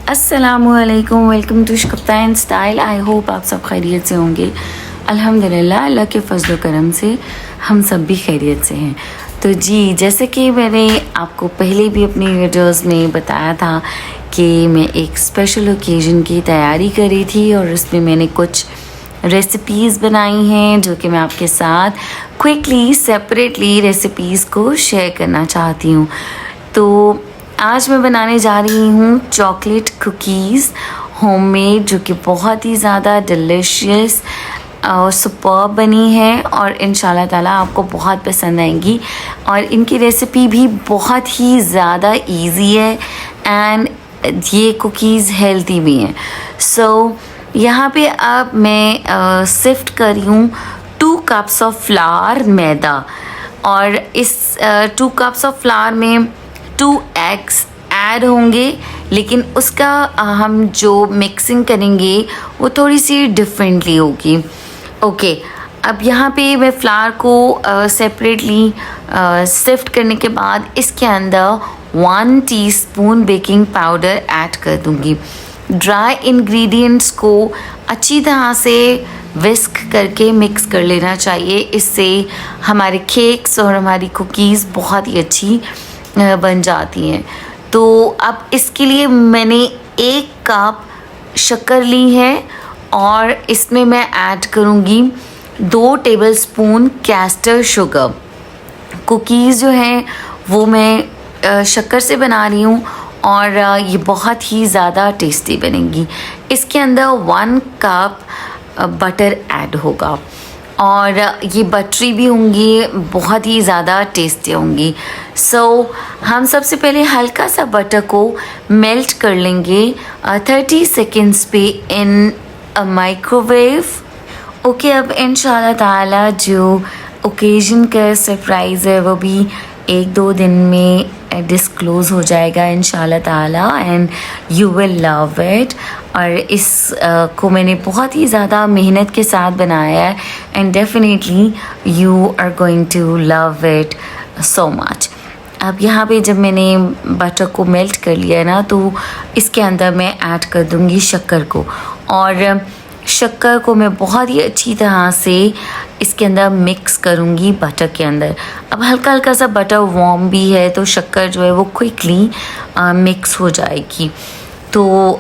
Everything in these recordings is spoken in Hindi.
अस्सलामुअलैकुम, वेलकम टू कप्तान स्टाइल। आई होप आप सब खैरियत से होंगे। अल्हम्दुलिल्लाह, अल्लाह के फजल करम से हम सब भी खैरियत से हैं। तो जी, जैसे कि मैंने आपको पहले भी अपनी वीडियोस में बताया था कि मैं एक स्पेशल ओकेजन की तैयारी कर रही थी और उसमें मैंने कुछ रेसिपीज़ बनाई हैं जो कि मैं आपके साथ क्विकली सेपरेटली रेसिपीज़ को शेयर करना चाहती हूँ। तो आज मैं बनाने जा रही हूँ चॉकलेट कुकीज़ होममेड, जो कि बहुत ही ज़्यादा डिलिशियस और सुपर्ब बनी है और इंशाल्लाह ताला आपको बहुत पसंद आएंगी। और इनकी रेसिपी भी बहुत ही ज़्यादा इजी है एंड ये कुकीज़ हेल्दी भी हैं। सो यहाँ पे अब मैं सिफ्ट कर रही हूँ 2 कप्स ऑफ फ्लावर मैदा, और इस 2 कप्स ऑफ फ्लावर में 2 एग्स ऐड होंगे, लेकिन उसका हम जो मिक्सिंग करेंगे वो थोड़ी सी डिफरेंटली होगी। ओके, अब यहाँ पे मैं फ्लावर को सेपरेटली सिफ्ट करने के बाद इसके अंदर 1 टीस्पून बेकिंग पाउडर ऐड कर दूँगी। ड्राई इंग्रेडिएंट्स को अच्छी तरह से विस्क करके मिक्स कर लेना चाहिए। इससे हमारे केक्स और हमारी कुकीज़ बहुत ही अच्छी बन जाती हैं। तो अब इसके लिए मैंने 1 कप शक्कर ली है और इसमें मैं ऐड करूँगी 2 टेबलस्पून कैस्टर शुगर। कुकीज़ जो हैं वो मैं शक्कर से बना रही हूँ और ये बहुत ही ज़्यादा टेस्टी बनेंगी। इसके अंदर 1 कप बटर ऐड होगा और ये बटरी भी होंगी, बहुत ही ज़्यादा टेस्टी होंगी। सो हम सबसे पहले हल्का सा बटर को मेल्ट कर लेंगे 30 सेकेंड्स पे इन माइक्रोवेव। ओके, अब इंशाल्लाह ताला जो ओकेजन का सरप्राइज़ है वो भी 1-2 दिन में डिस्क्लोज़ हो जाएगा इंशाल्लाह ताला, and you will love it. और इस को मैंने बहुत ही ज़्यादा मेहनत के साथ बनाया है and definitely you are going to love it so much. अब यहाँ पे जब मैंने बटर को मेल्ट कर लिया है ना, तो इसके अंदर मैं ऐड कर दूँगी शक्कर को, और शक्कर को मैं बहुत ही अच्छी तरह से इसके अंदर मिक्स करूँगी बटर के अंदर। अब हल्का हल्का सा बटर वार्म भी है तो शक्कर जो है वो क्विकली मिक्स हो जाएगी। तो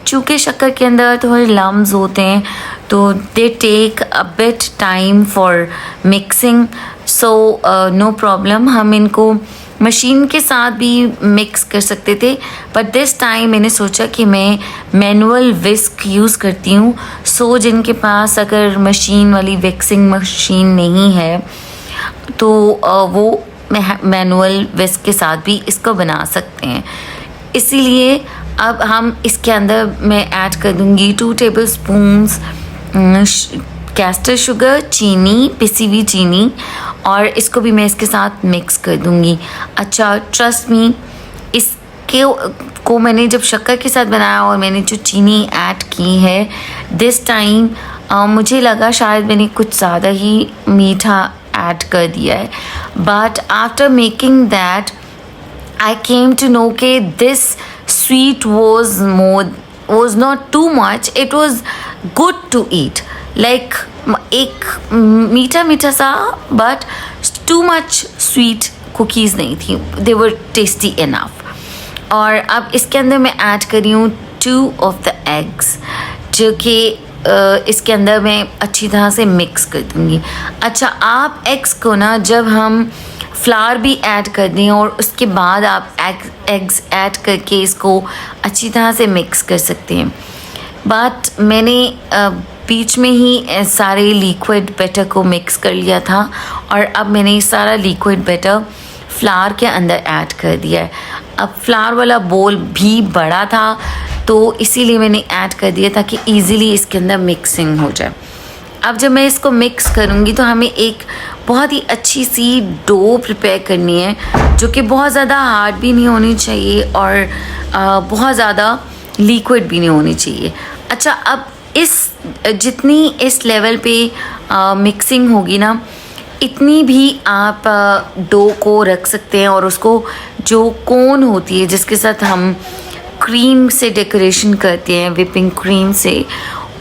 चूँकि शक्कर के अंदर थोड़े लम्स होते हैं तो they take a bit time for mixing, so no problem, हम इनको मशीन के साथ भी मिक्स कर सकते थे, बट दिस टाइम मैंने सोचा कि मैं मैनुअल विस्क यूज़ करती हूँ। सो जिनके पास अगर मशीन वाली विक्सिंग मशीन नहीं है तो वो मैनुअल विस्क के साथ भी इसको बना सकते हैं। इसीलिए अब हम इसके अंदर मैं ऐड कर दूँगी 2 टेबलस्पून्स कैस्टर शुगर, चीनी, पिसी हुई चीनी, और इसको भी मैं इसके साथ मिक्स कर दूँगी। अच्छा, ट्रस्ट मी, इसके को मैंने जब शक्कर के साथ बनाया और मैंने जो चीनी ऐड की है दिस टाइम मुझे लगा शायद मैंने कुछ ज़्यादा ही मीठा ऐड कर दिया है, but after making that I came to know that this sweet was not too much. It was good to eat. Like एक मीठा मीठा सा, but too much sweet cookies नहीं थी. They were tasty enough. और अब इसके अंदर मैं ऐड कर रही हूँ 2 of the eggs, जो कि इसके अंदर मैं अच्छी तरह से मिक्स कर दूँगी। अच्छा, आप एग्स को ना जब हम फ्लावर भी ऐड कर दें और उसके बाद आप एग्स ऐड करके इसको अच्छी तरह से मिक्स कर सकते हैं, बट मैंने बीच में ही सारे लिक्विड बैटर को मिक्स कर लिया था और अब मैंने सारा लिक्विड बैटर फ्लावर के अंदर ऐड कर दिया है। अब फ्लावर वाला बोल भी बड़ा था तो इसीलिए मैंने ऐड कर दिया ताकि ईज़िली इसके अंदर मिक्सिंग हो जाए। अब जब मैं इसको मिक्स करूँगी तो हमें एक बहुत ही अच्छी सी डो प्रिपेयर करनी है, जो कि बहुत ज़्यादा हार्ड भी नहीं होनी चाहिए और बहुत ज़्यादा लिक्विड भी नहीं होनी चाहिए। अच्छा, अब जितनी इस लेवल पे मिक्सिंग होगी ना, इतनी भी आप डो को रख सकते हैं और उसको जो कोन होती है जिसके साथ हम क्रीम से डेकोरेशन करते हैं, विपिंग क्रीम से,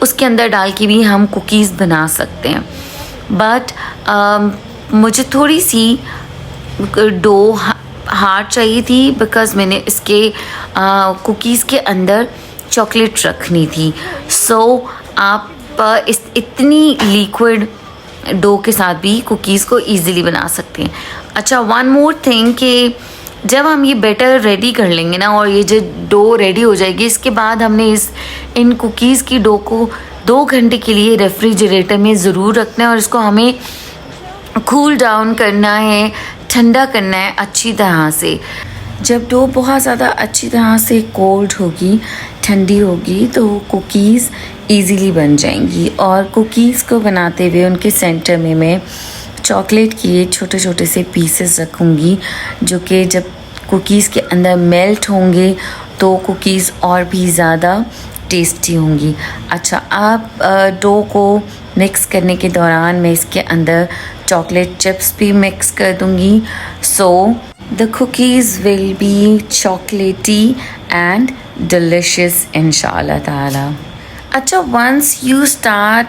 उसके अंदर डाल के भी हम कुकीज़ बना सकते हैं। बट मुझे थोड़ी सी डो हार्ड चाहिए थी, बिकॉज़ मैंने इसके कुकीज़ के अंदर चॉकलेट रखनी थी। सो आप इतनी लिक्विड डो के साथ भी कुकीज़ को इजीली बना सकते हैं। अच्छा, वन मोर थिंग कि जब हम ये बैटर रेडी कर लेंगे ना, और ये जो डो रेडी हो जाएगी, इसके बाद हमने इन कुकीज़ की डो को 2 घंटे के लिए रेफ्रिजरेटर में ज़रूर रखना है, और इसको हमें कूल डाउन करना है, ठंडा करना है अच्छी तरह से। जब डो बहुत ज़्यादा अच्छी तरह से कोल्ड होगी, ठंडी होगी, तो कुकीज़ इजीली बन जाएंगी। और कुकीज़ को बनाते हुए उनके सेंटर में मैं चॉकलेट के छोटे छोटे से पीसेस रखूँगी, जो कि जब कुकीज़ के अंदर मेल्ट होंगे तो कुकीज़ और भी ज़्यादा टेस्टी होंगी। अच्छा, आप डो को मिक्स करने के दौरान मैं इसके अंदर चॉकलेट चिप्स भी मिक्स कर दूँगी। So the cookies will be चॉकलेटी एंड डिलिशियस इंशाल्लाह ताला। अच्छा, वंस यू स्टार्ट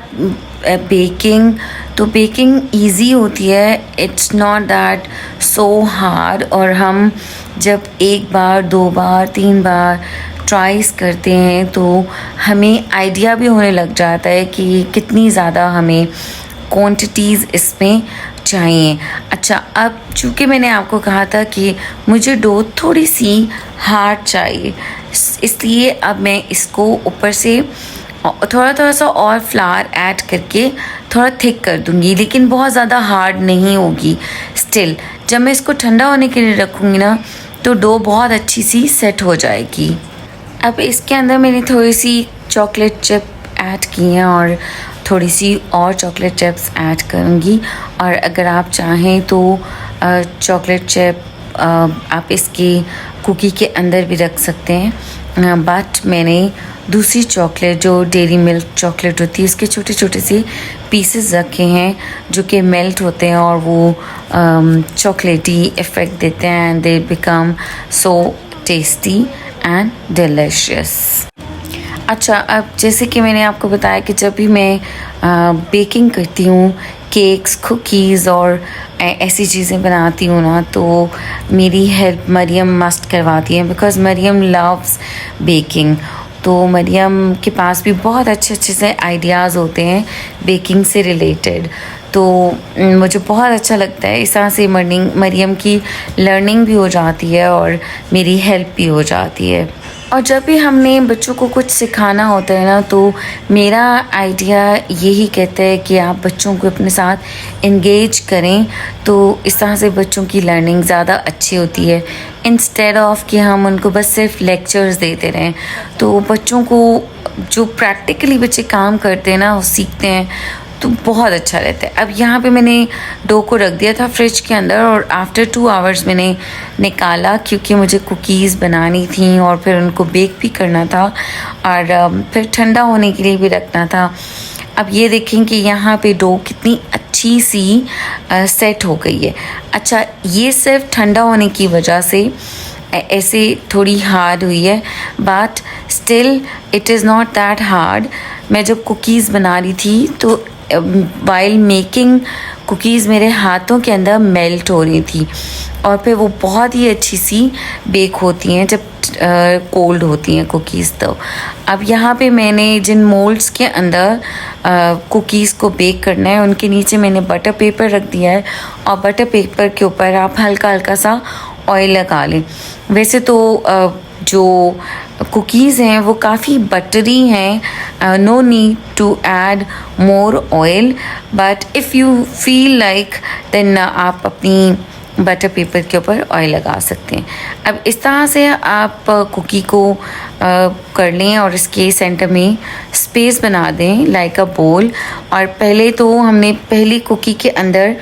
बेकिंग, तो बेकिंग इजी होती है, it's not that so hard. और हम जब 1 बार 2 बार 3 बार ट्राइस करते हैं तो हमें आइडिया भी होने लग जाता है कि कितनी ज़्यादा हमें क्वांटिटीज़ इसमें चाहिए। अच्छा, अब चूँकि मैंने आपको कहा था कि मुझे डो थोड़ी सी हार्ड चाहिए, इसलिए अब मैं इसको ऊपर से थोड़ा सा और फ्लावर ऐड करके थोड़ा थिक कर दूँगी, लेकिन बहुत ज़्यादा हार्ड नहीं होगी। स्टिल जब मैं इसको ठंडा होने के लिए रखूँगी ना, तो डो बहुत अच्छी सी सेट हो जाएगी। अब इसके अंदर मैंने थोड़ी सी चॉकलेट चिप ऐड की हैं और थोड़ी सी और चॉकलेट चिप्स ऐड करूँगी। और अगर आप चाहें तो चॉकलेट चिप आप इसकी कुकी के अंदर भी रख सकते हैं, बट मैंने दूसरी चॉकलेट जो डेयरी मिल्क चॉकलेट होती है उसके छोटे छोटे से पीसेस रखे हैं, जो कि मेल्ट होते हैं और वो चॉकलेटी इफ़ेक्ट देते हैं, and they become so tasty and delicious. अच्छा, अब जैसे कि मैंने आपको बताया कि जब भी मैं बेकिंग करती हूँ, केक्स, कुकीज़ और ऐसी चीज़ें बनाती हूँ ना, तो मेरी हेल्प मरियम मस्ट करवाती है, बिकॉज़ मरियम लव्स बेकिंग। तो मरियम के पास भी बहुत अच्छे अच्छे से आइडियाज़ होते हैं बेकिंग से रिलेटेड, तो मुझे बहुत अच्छा लगता है। इस तरह से मरियम की लर्निंग भी हो जाती है और मेरी हेल्प भी हो जाती है। और जब भी हमने बच्चों को कुछ सिखाना होता है ना, तो मेरा आइडिया यही कहता है कि आप बच्चों को अपने साथ इंगेज करें, तो इस तरह से बच्चों की लर्निंग ज़्यादा अच्छी होती है, इंस्टेड ऑफ कि हम उनको बस सिर्फ लेक्चर्स देते रहें। तो बच्चों को जो प्रैक्टिकली बच्चे काम करते हैं ना, वो सीखते हैं, तो बहुत अच्छा रहता है। अब यहाँ पे मैंने डो को रख दिया था फ्रिज के अंदर, और आफ्टर 2 आवर्स मैंने निकाला, क्योंकि मुझे कुकीज़ बनानी थी और फिर उनको बेक भी करना था, और फिर ठंडा होने के लिए भी रखना था। अब ये देखें कि यहाँ पे डो कितनी अच्छी सी सेट हो गई है। अच्छा, ये सिर्फ ठंडा होने की वजह से ऐसे थोड़ी हार्ड हुई है, but still it is not that hard. मैं जब कुकीज़ बना रही थी तो वाइल मेकिंग कुकीज़ मेरे हाथों के अंदर मेल्ट हो रही थी, और फिर वो बहुत ही अच्छी सी बेक होती हैं जब कोल्ड होती हैं कुकीज़। तो अब यहाँ पे मैंने जिन मोल्ड्स के अंदर कुकीज़ को बेक करना है, उनके नीचे मैंने बटर पेपर रख दिया है, और बटर पेपर के ऊपर आप हल्का हल्का सा ऑयल लगा लें। वैसे तो जो कुकीज़ हैं वो काफ़ी बटरी हैं, no need to add more oil, but if you feel like then आप अपनी बटर पेपर के ऊपर ऑयल लगा सकते हैं। अब इस तरह से आप कुकी को कर लें और इसके सेंटर में स्पेस बना दें लाइक अ बोल। और पहले तो हमने पहली कुकी के अंदर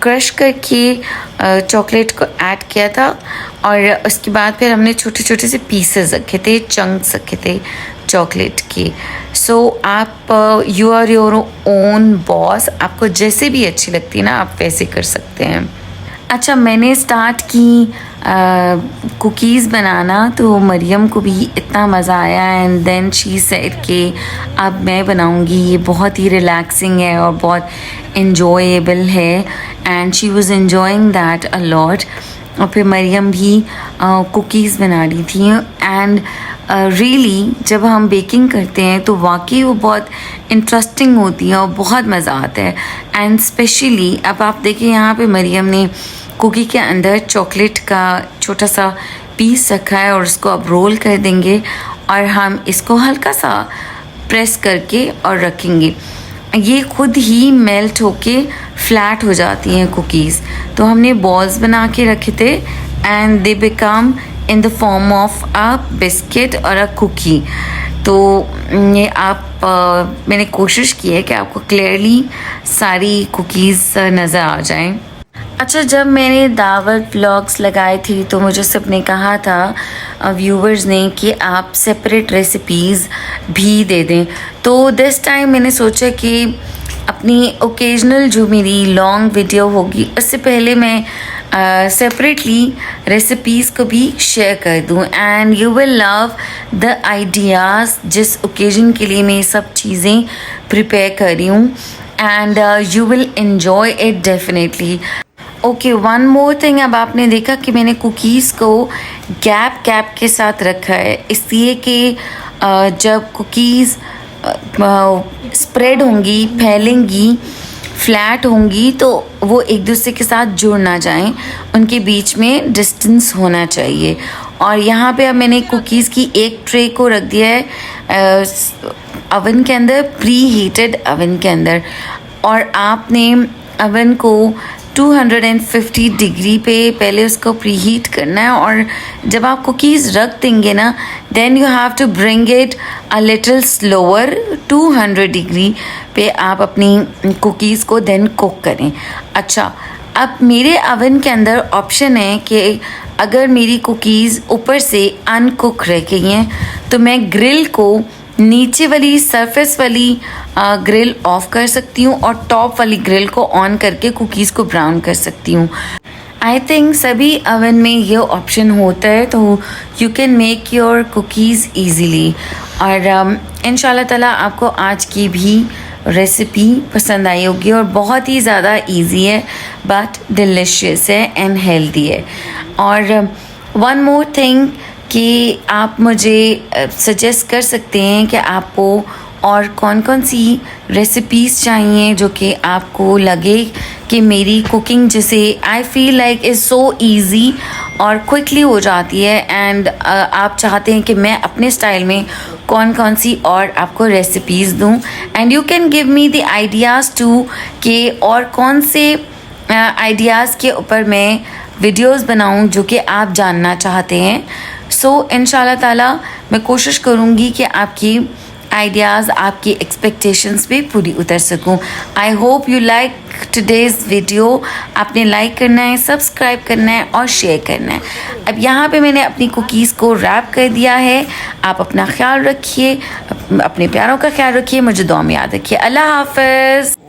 क्रश करके चॉकलेट को ऐड किया था, और उसके बाद फिर हमने छोटे छोटे से पीसेस रखे थे, चंक्स रखे थे चॉकलेट के। सो आप you are your own boss, आपको जैसे भी अच्छी लगती है ना, आप वैसे कर सकते हैं। अच्छा, मैंने स्टार्ट की कुकीज़ बनाना तो मरियम को भी इतना मज़ा आया एंड देन शी सेड कि अब मैं बनाऊंगी, ये बहुत ही रिलैक्सिंग है और बहुत इन्जॉयबल है and she was enjoying that a lot. और फिर मरियम भी कुकीज़ बना रही थी एंड रियली जब हम बेकिंग करते हैं तो वाकई वो बहुत इंटरेस्टिंग होती है और बहुत मज़ा आता है। एंड स्पेशली अब आप देखिए यहाँ पे मरियम ने कुकी के अंदर चॉकलेट का छोटा सा पीस रखा है और उसको अब रोल कर देंगे और हम इसको हल्का सा प्रेस करके और रखेंगे। ये खुद ही मेल्ट होके फ्लैट हो जाती हैं कुकीज़। तो हमने बॉल्स बना के रखे थे and they become in the form of a biscuit और अ कुकी। तो ये मैंने कोशिश की है कि आपको क्लियरली सारी कुकीज़ नज़र आ जाएं। अच्छा, जब मैंने दावत व्लॉग्स लगाए थे तो मुझे सबने कहा था व्यूवर्स ने कि आप सेपरेट रेसिपीज़ भी दे दें। तो दिस टाइम मैंने सोचा कि अपनी ओकेजनल जो मेरी लॉन्ग वीडियो होगी उससे पहले मैं सेपरेटली रेसिपीज़ को भी शेयर कर दूं and you will love the ideas जिस ओकेजन के लिए मैं ये सब चीज़ें प्रिपेयर कर रही हूँ and you will enjoy it definitely. Okay, one more thing, अब आपने देखा कि मैंने कुकीज़ को गैप के साथ रखा है इसलिए कि जब कुकीज़ स्प्रेड होंगी, फैलेंगी, फ्लैट होंगी तो वो एक दूसरे के साथ जुड़ ना जाएं, उनके बीच में डिस्टेंस होना चाहिए। और यहाँ पे अब मैंने कुकीज़ की एक ट्रे को रख दिया है अवन के अंदर, प्री हीटेड अवन के अंदर, और आपने अवन को 250 डिग्री पे पहले उसको प्री हीट करना है। और जब आप कुकीज़ रख देंगे ना then you have to bring it a little slower, 200 degree पे आप अपनी कुकीज़ को देन कुक करें। अच्छा, अब मेरे अवन के अंदर ऑप्शन है कि अगर मेरी कुकीज़ ऊपर से अनकुक रह गई हैं तो मैं ग्रिल को नीचे वाली सरफेस वाली ग्रिल ऑफ कर सकती हूँ और टॉप वाली ग्रिल को ऑन करके कुकीज़ को ब्राउन कर सकती हूँ। आई थिंक सभी अवन में ये ऑप्शन होता है तो you can make your cookies easily. और इंशाल्लाह ताला आपको आज की भी रेसिपी पसंद आई होगी और बहुत ही ज़्यादा इजी है बट डिलिशियस है एंड हेल्दी है। और वन मोर थिंग कि आप मुझे सजेस्ट कर सकते हैं कि आपको और कौन कौन सी रेसिपीज़ चाहिए जो कि आपको लगे कि मेरी कुकिंग जिसे I feel like is so easy और क्विकली हो जाती है एंड आप चाहते हैं कि मैं अपने स्टाइल में कौन कौन सी और आपको रेसिपीज़ दूं and you can give me the ideas too कि और कौन से आइडियाज़ के ऊपर मैं वीडियोस बनाऊं जो कि आप जानना चाहते हैं। सो इंशाल्लाह ताला मैं कोशिश करूँगी कि आपकी आइडियाज़, आपकी एक्सपेक्टेशंस पे पूरी उतर सकूं। I hope you like today's video. आपने लाइक करना है, सब्सक्राइब करना है और शेयर करना है। अब यहाँ पे मैंने अपनी कुकीज़ को रैप कर दिया है। आप अपना ख्याल रखिए, अपने प्यारों का ख्याल रखिए, मुझे दुआ में याद रखिए। अल्लाह हाफ़िज़।